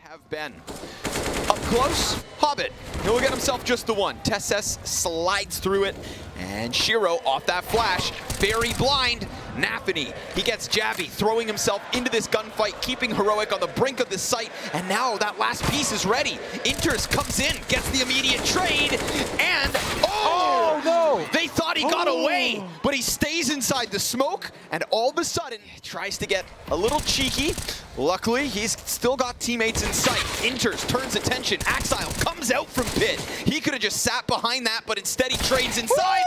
have been. Up close, Hobbit. He'll get himself just the one. TeSS slides through it, and syrsoN off that flash. Very blind. Nafany, he gets Jabby, throwing himself into this gunfight, keeping Heroic on the brink of the site, and now that last piece is ready. Inters comes in, gets the immediate trade, and oh no! They thought he got away, but he stays inside the smoke, and all of a sudden, tries to get a little cheeky. Luckily, he's still got teammates in sight. Inters turns attention. Axile comes out from pit. He could have just sat behind that, but instead he trades inside.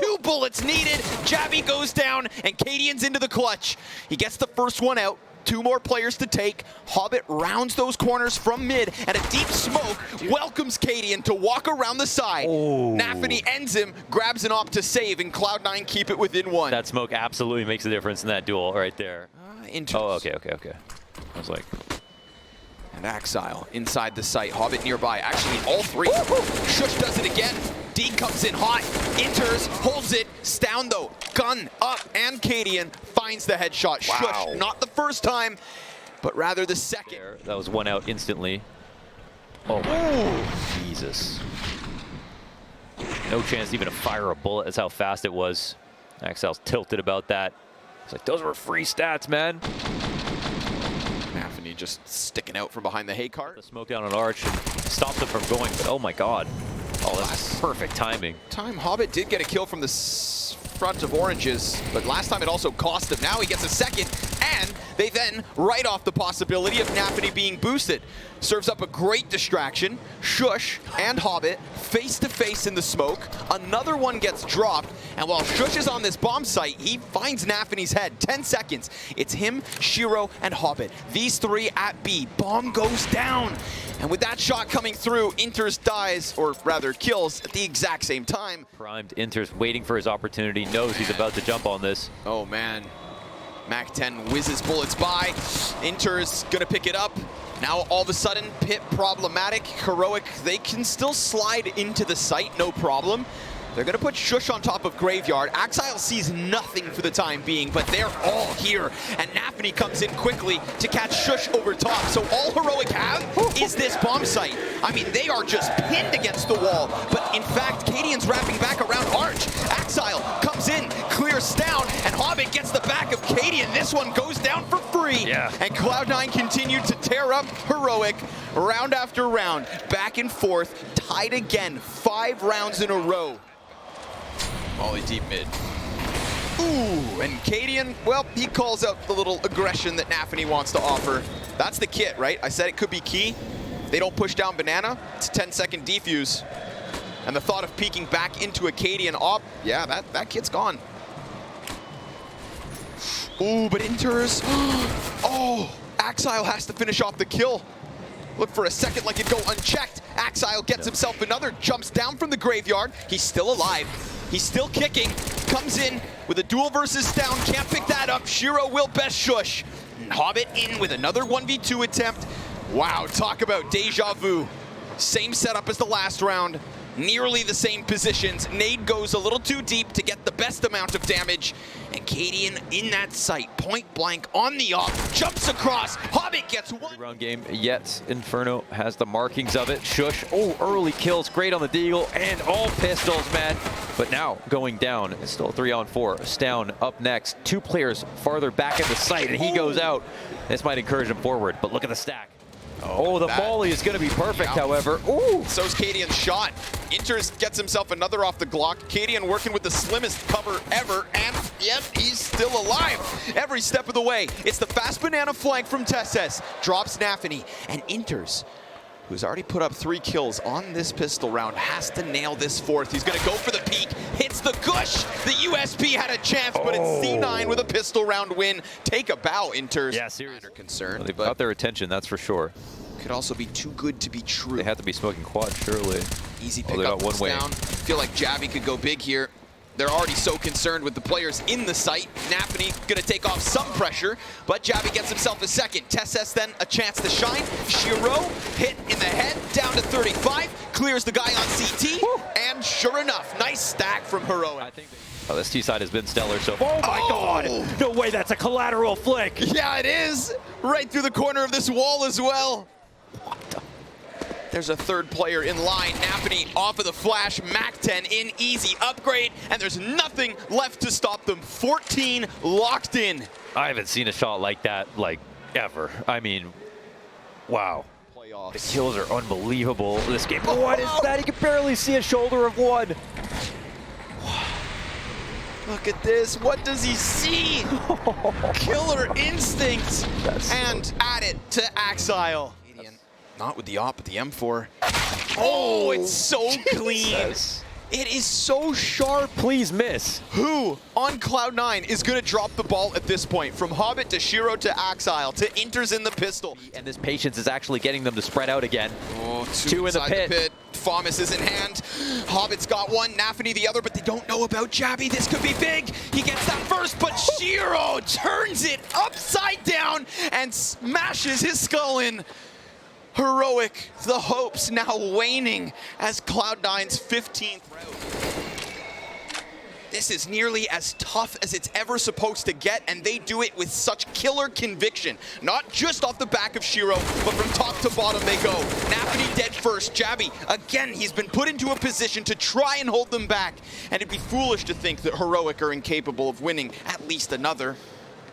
2 bullets needed. Jabby goes down, and Cadian's into the clutch. He gets the first one out. 2 more players to take. Hobbit rounds those corners from mid, and a deep smoke welcomes Cadian to walk around the side. Nafany ends him, grabs an op to save, and Cloud9 keep it within 1. That smoke absolutely makes a difference in that duel right there. Oh, okay. I was like... And Axile inside the site. Hobbit nearby. Actually, all 3. syrsoN does it again. D comes in hot. Inters, holds it. Stown though. Gun up, and Cadian finds the headshot. Wow. syrsoN, not the first time, but rather the second. That was 1 out instantly. Oh my Jesus. No chance even to fire a bullet. That's how fast it was. Axile's tilted about that. It's like, those were free stats, man. Nafany just sticking out from behind the hay cart. The smoke down on Arch and stopped him from going, but oh my god. Oh, that's perfect timing. Hobbit did get a kill from the front of Oranges, but last time it also cost him. Now he gets a second, and they then write off the possibility of Nafany being boosted. Serves up a great distraction. syrsoN and Hobbit face to face in the smoke. Another one gets dropped, and while syrsoN is on this bomb site, he finds Nafany's head. 10 seconds. It's him, syrsoN, and Hobbit. These 3 at B. Bomb goes down. And with that shot coming through, Inters dies, or rather kills, at the exact same time. Primed Inters waiting for his opportunity, knows he's about to jump on this. Oh man, Mac-10 whizzes bullets by. Inters gonna pick it up. Now all of a sudden, pit problematic. Heroic, they can still slide into the site, no problem. They're gonna put syrsoN on top of Graveyard. Axile sees nothing for the time being, but they're all here. And Nafany comes in quickly to catch syrsoN over top. So all Heroic have is this bomb site. I mean, they are just pinned against the wall. But in fact, Cadian's wrapping back around Arch. Axile comes in, clears down, and Hobbit gets the back of Cadian. This one goes down for free. Yeah. And Cloud9 continued to tear up Heroic round after round. Back and forth, tied again, 5 rounds in a row. Molly deep mid. Ooh, and Cadian, well, he calls out the little aggression that Nafany wants to offer. That's the kit, right? I said it could be key. They don't push down Banana. It's a 10-second defuse. And the thought of peeking back into a Cadian op, yeah, that kit's gone. Ooh, but Inters, oh, Axile has to finish off the kill. Look for a second like it'd go unchecked. Axile gets himself another, jumps down from the Graveyard. He's still alive. He's still kicking. Comes in with a duel versus Stown. Can't pick that up. syrsoN will best shush. Hobbit in with another 1v2 attempt. Wow, talk about deja vu. Same setup as the last round. Nearly the same positions. Nade goes a little too deep to get the best amount of damage. And Cadian in that site, point blank on the op, jumps across. Hobbit gets one. Round game, yet Inferno has the markings of it. syrsoN, oh, early kills, great on the deagle, and all pistols, man. But now going down, it's still 3-on-4. Stown up next, 2 players farther back at the site, and he goes out. This might encourage him forward, but look at the stack. Oh, the volley is going to be perfect, however. Ooh. So's Cadian's shot. Inters gets himself another off the Glock. Cadian working with the slimmest cover ever, and yep, he's still alive every step of the way. It's the fast banana flank from TeSS. Drops Nafany, and Inters, who's already put up 3 kills on this pistol round, has to nail this 4th. He's going to go for the peak. Hits the gush. The USP had a chance, but it's C9 with a pistol round win. Take a bow, Inters. Yeah, seriously. Concerned, They've got their attention, that's for sure. Could also be too good to be true. They have to be smoking quad, surely. Easy pick up one way. Down. Feel like Jabby could go big here. They're already so concerned with the players in the site. Nafany gonna take off some pressure, but Jabby gets himself a second. TeSS then a chance to shine. syrsoN hit in the head, down to 35. Clears the guy on CT, and sure enough, nice stack from Heroic. I think this T side has been stellar so far. Oh my god! No way, that's a collateral flick! Yeah, it is! Right through the corner of this wall as well. There's a third player in line. naphany off of the flash. Mac-10 in easy upgrade, and there's nothing left to stop them. 14 locked in. I haven't seen a shot like that, like, ever. I mean, wow. Playoffs. The kills are unbelievable this game. What is that? You can barely see a shoulder of one. Look at this. What does he see? Killer instinct. And add it to Exile. Not with the op, but the M4. Oh, it's so clean. It is so sharp. Please miss. Who on Cloud9 is going to drop the ball at this point? From Hobbit to Shiro to Exile to Inters in the pistol. And this patience is actually getting them to spread out again. Oh, two in the pit. Famas is in hand. Hobbit's got one, naphany the other, but they don't know about Jabby. This could be big. He gets that first, but Shiro turns it upside down and smashes his skull in. Heroic, the hopes now waning as Cloud9's 15th round. This is nearly as tough as it's ever supposed to get, and they do it with such killer conviction. Not just off the back of Shiro, but from top to bottom they go. naphany dead first. Jabby, again, he's been put into a position to try and hold them back. And it'd be foolish to think that Heroic are incapable of winning at least another.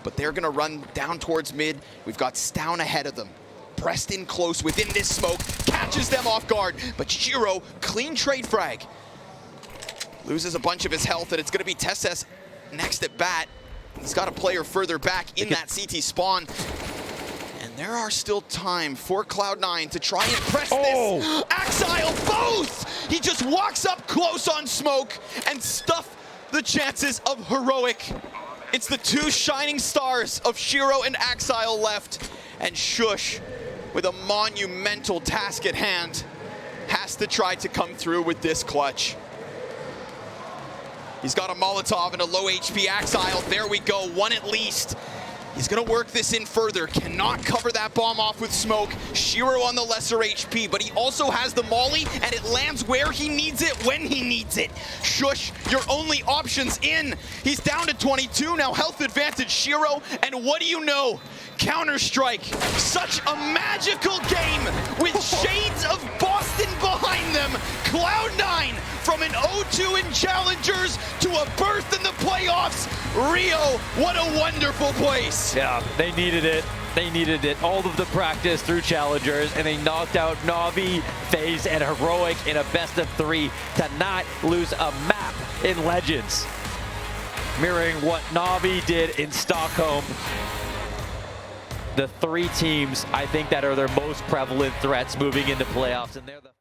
But they're gonna run down towards mid. We've got Stown ahead of them. Pressed in close within this smoke, catches them off guard, but Shiro, clean trade frag. Loses a bunch of his health, and it's gonna be TeSeS next at bat. He's got a player further back in that CT spawn. And there are still time for Cloud9 to try and press this. Exile both! He just walks up close on smoke and stuff the chances of Heroic. It's the two shining stars of Shiro and Exile left. And Shush, with a monumental task at hand, has to try to come through with this clutch. He's got a Molotov and a low HP Exile. There we go, one at least. He's gonna work this in further. Cannot cover that bomb off with smoke. Shiro on the lesser HP, but he also has the molly, and it lands where he needs it, when he needs it. Shush, your only options in. He's down to 22, now health advantage Shiro, and what do you know? Counter-Strike, such a magical game with shades of Boston behind them. Cloud9 from an 0-2 in Challengers to a berth in the playoffs. Rio, what a wonderful place. Yeah, they needed it. They needed it. All of the practice through Challengers, and they knocked out Na'Vi, FaZe, and Heroic in a best of 3 to not lose a map in Legends. Mirroring what Na'Vi did in Stockholm. The 3 teams, I think, that are their most prevalent threats moving into playoffs, and they're the